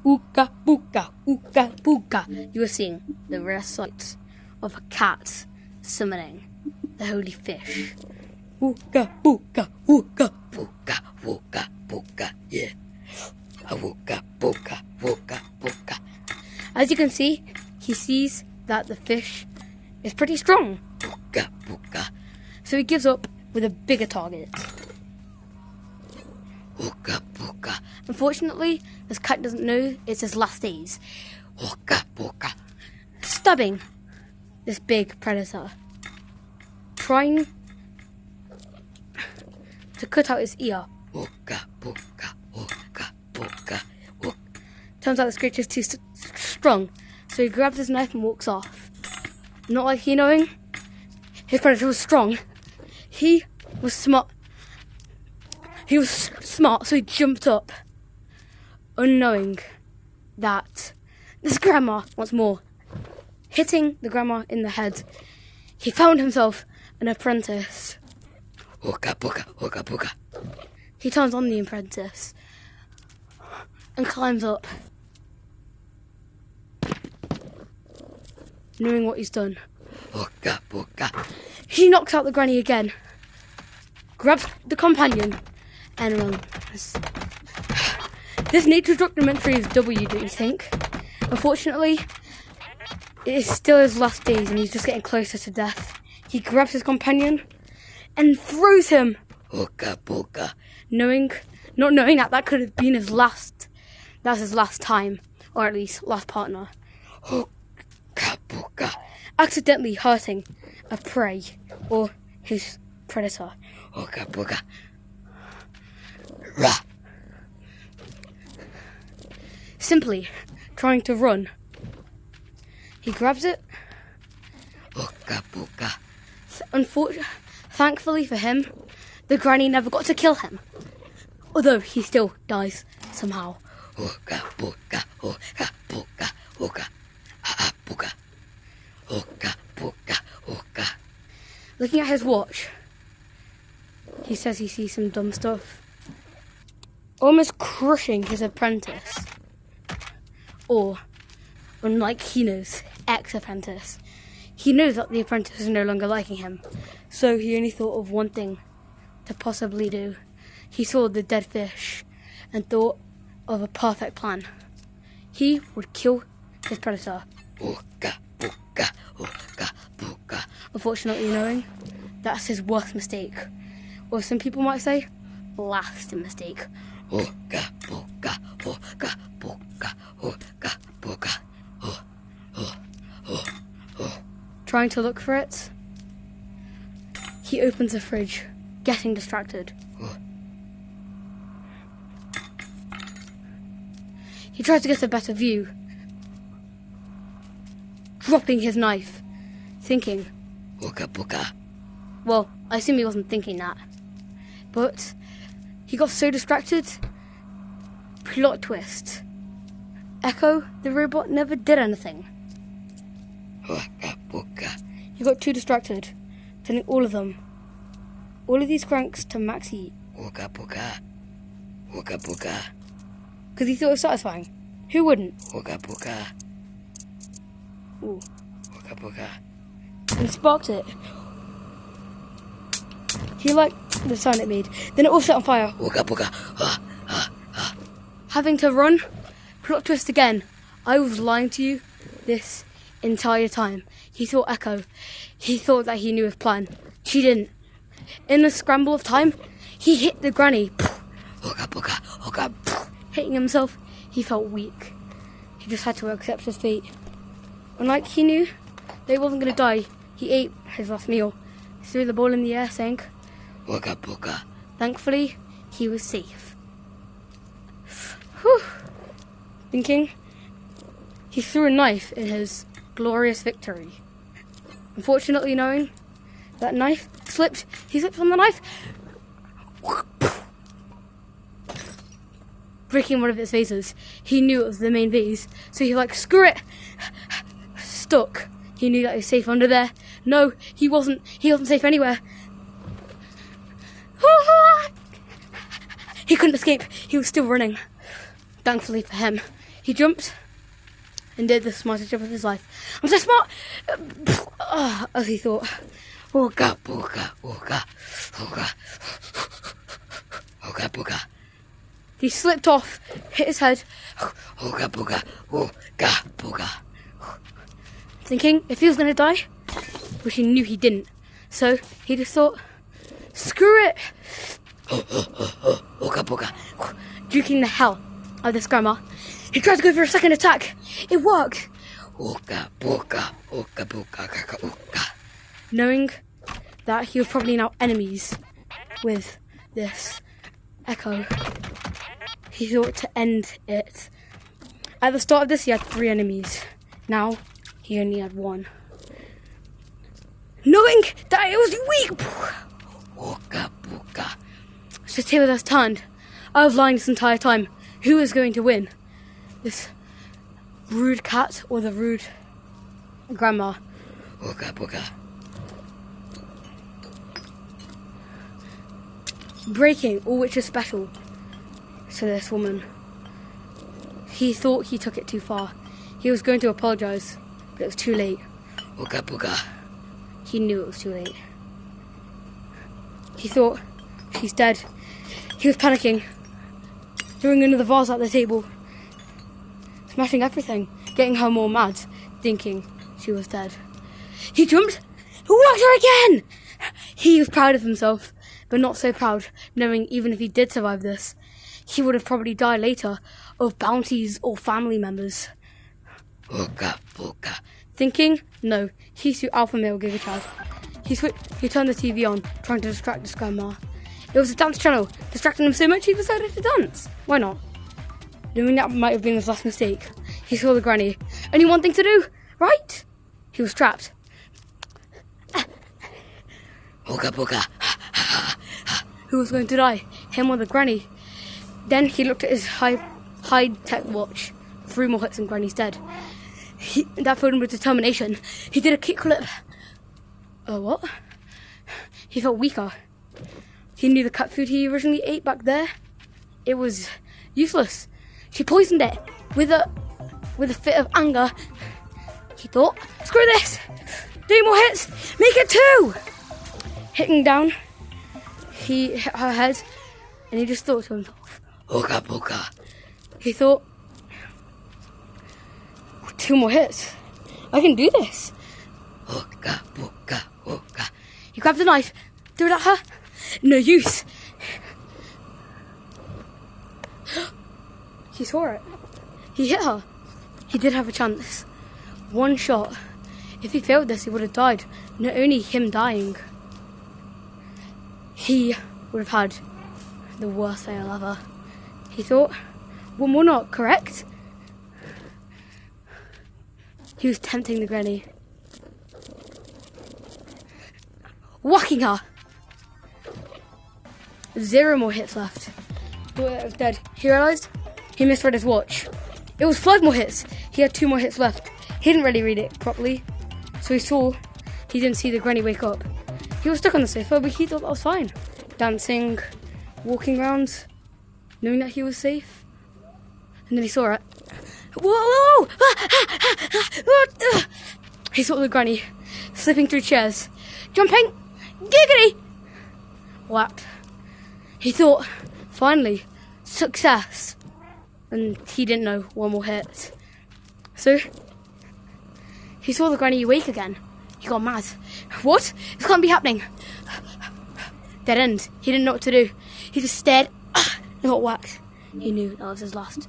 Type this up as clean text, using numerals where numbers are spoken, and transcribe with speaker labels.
Speaker 1: Ooga booga, ooga booga. You are seeing the rare sight of a cat summoning the holy fish. Ooga booga, ooga booga, ooga booga, yeah. Ooga booga, ooga booga. As you can see, he sees that the fish is pretty strong. Ooga booga. So he gives up with a bigger target. Ooga booga. Unfortunately, this cat doesn't know it's his last days. Ooga booga. Stabbing this big predator, trying to cut out his ear. Ooga booga, ooga booga, ooga. Turns out this creature is too strong, so he grabs his knife and walks off. Not like he knowing his predator was strong. He was smart. He was smart, so he jumped up, unknowing that this grandma once more, hitting the grandma in the head. He found himself an apprentice. Ooga booga, ooga booga. He turns on the apprentice and climbs up, knowing what he's done. Ooga booga. He knocks out the granny again, grabs the companion, and runs. This nature documentary is W, don't you think? Unfortunately, it is still his last days and he's just getting closer to death. He grabs his companion and throws him. Ooga booga. Not knowing that could have been his last. That's his last time, or at least last partner. Ooga booga. Accidentally hurting a prey or his predator. Ooga booga. Rah. Simply trying to run. He grabs it. Ooga booga. Thankfully for him, the granny never got to kill him. Although he still dies somehow. Ooga booga, ooga booga, ooga booga, ooga booga, ooga. Looking at his watch, he says he sees some dumb stuff. Almost crushing his apprentice. Or, unlike Hino's ex-apprentice, he knows that the apprentice is no longer liking him. So he only thought of one thing to possibly do. He saw the dead fish and thought of a perfect plan. He would kill his predator. Ooga booga, ooga booga. Unfortunately knowing that's his worst mistake. Or some people might say, last mistake. Ooga booga, ooga booga, ooga booga. Trying to look for it, he opens the fridge, getting distracted. He tries to get a better view, dropping his knife, thinking, Ooga booga. Well, I assume he wasn't thinking that, but he got so distracted. Plot twist. Echo, the robot, never did anything. Ooga booga. He got too distracted, telling all of these cranks to max heat. Ooga booga. Ooga booga. Because he thought it was satisfying. Who wouldn't? Ooga booga. Ooh. Ooga booga. And he sparked it. He liked the sound it made. Then it all set on fire. Ooga booga. Having to run. Plot twist again. I was lying to you this entire time. He thought Echo. He thought that he knew his plan. She didn't. In the scramble of time, he hit the granny. Ooga booga. Ooga. Hitting himself, he felt weak. He just had to accept his fate. Unlike he knew that he wasn't going to die, he ate his last meal. He threw the ball in the air, saying, Ooga booga. Thankfully, he was safe. Whew. Thinking, he threw a knife in his glorious victory. Unfortunately knowing that knife slipped, he slipped on the knife, breaking one of its vases. He knew it was the main vase, so he screw it, stuck. He knew that he was safe under there. No, he wasn't safe anywhere. He couldn't escape. He was still running. Thankfully for him, He jumped and did the smartest jump of his life. I'm so smart! As he thought. Ooga booga, ooga, ooga, ooga booga. He slipped off, hit his head. Ooga booga, ooga booga. Thinking if he was going to die, which he knew he didn't. So he just thought, screw it! Ooga booga. Juking the hell out of this grandma. He tried to go for a second attack. It worked. Ooga booga, ooga booga, ooga. Knowing that he was probably now enemies with this Echo, he thought to end it. At the start of this, he had 3 enemies. Now, he only had 1. Knowing that it was weak, ooga booga. So Taylor has turned. I was lying this entire time. Who is going to win? This rude cat or the rude grandma? Ooga booga. Breaking all which is special to this woman. He thought he took it too far. He was going to apologise, but it was too late. Ooga booga. He knew it was too late. He thought, she's dead. He was panicking, throwing another vase at the table, smashing everything, getting her more mad, thinking she was dead. He jumped, whacked her again! He was proud of himself, but not so proud, knowing even if he did survive this, he would have probably died later of bounties or family members. Ooga booga. Thinking, no, he's too alpha male Giga Chad. He turned the TV on, trying to distract his grandma. It was a dance channel, distracting him so much he decided to dance. Why not? Knowing that might have been his last mistake, he saw the granny. Only one thing to do, right? He was trapped. Ooga booga. Who was going to die? Him or the granny? Then he looked at his high-tech watch. 3 more hits and granny's dead. That filled him with determination. He did a kickflip. What? He felt weaker. He knew the cat food he originally ate back there, it was useless. She poisoned it with a fit of anger. He thought, screw this! 3 more hits! Make it 2! Hitting down, he hit her head, and he just thought to himself, ooga booga. He thought, 2 more hits. I can do this. Ooga booga, ooga. He grabbed the knife, threw it at her. No use. He saw it. He hit her. He did have a chance. 1 shot. If he failed this, he would have died. Not only him dying, he would have had the worst fail ever. He thought, 1 more not, correct? He was tempting the granny. Whacking her. 0 more hits left. Thought it was dead. He realised he misread his watch. It was 5 more hits. He had 2 more hits left. He didn't really read it properly, so he didn't see the granny wake up. He was stuck on the sofa, but he thought that was fine. Dancing, walking around, knowing that he was safe. And then he saw it. Whoa! He saw the granny slipping through chairs, jumping, giggity! Whack. He thought, finally, success. And he didn't know 1 more hit. So, he saw the granny wake again. He got mad. What? This can't be happening. Dead end. He didn't know what to do. He just stared and got whacked. He knew that was his last.